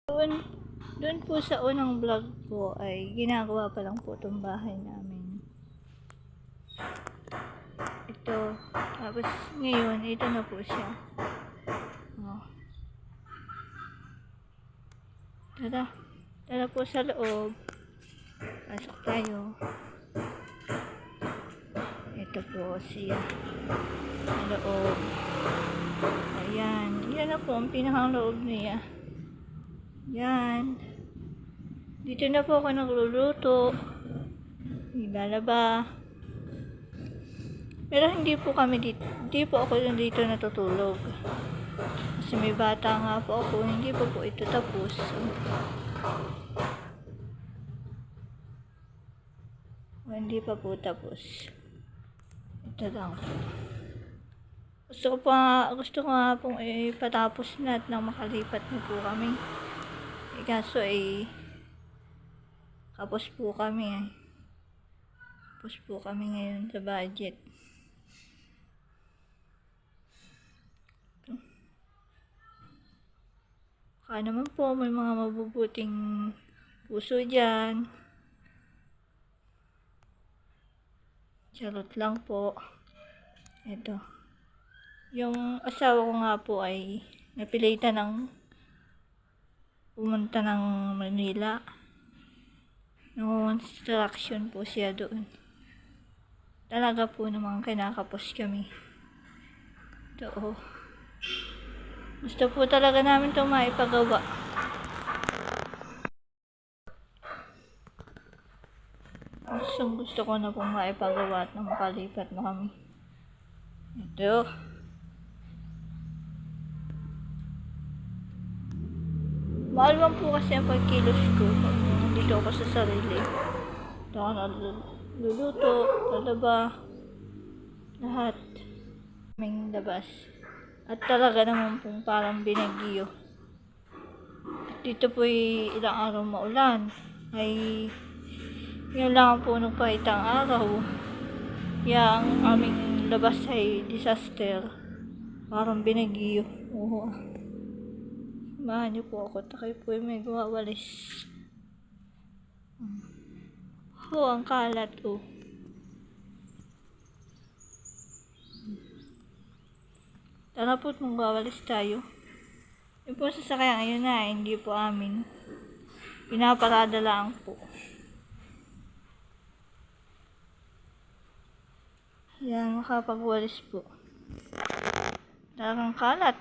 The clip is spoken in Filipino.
Doon, doon po sa unang vlog ko ay ginagawa pa lang po itong bahay namin. Ito. Tapos ngayon, ito na po siya. Oh. Tara. Tara po sa loob. Pasok tayo. Ito po siya. Sa loob. Ayan. Yan na po ang pinakang loob niya. Yan. Dito na po ako nagluluto. Ilalaba. Pero hindi po ako dito natutulog. Kasi may bata nga po ako, hindi po ito tapos. Hindi pa po tapos. Ito lang po. Gusto ko nga pong ipatapos na at nang makalipat na po kami. Kaso kapos po kami. Kapos po kami ngayon sa budget. Baka naman po may mga mabubuting puso dyan. Charot lang po. Ito. Yung asawa ko nga po ay napilitan ng pumunta ng Manila. Construction po siya doon. Talaga po namang kinakapos kami. Ito. Gusto po talaga namin itong maipagawa. Gusto ko na pong maipagawa at nang makalipat na kami. Ito. Mahal man po kasi ang pagkilos ko. Dito ako sa sarili. Ito ako naluluto, lalaba, lahat. Aming labas. At talaga naman pong parang binagyo. Dito po ilang araw maulan. Ay yun lang po nagpaitang araw. Kaya ang aming labas ay disaster. Parang binagyo. Oo. Samahan niyo po ako. Takay po yung may gawawalis. Ang kalat oh. Tara po, magwawalis tayo. Yung po sasakyan ngayon na, hindi po amin. Pinaparada lang po. Yan, makapagwalis po. Talagang kalat.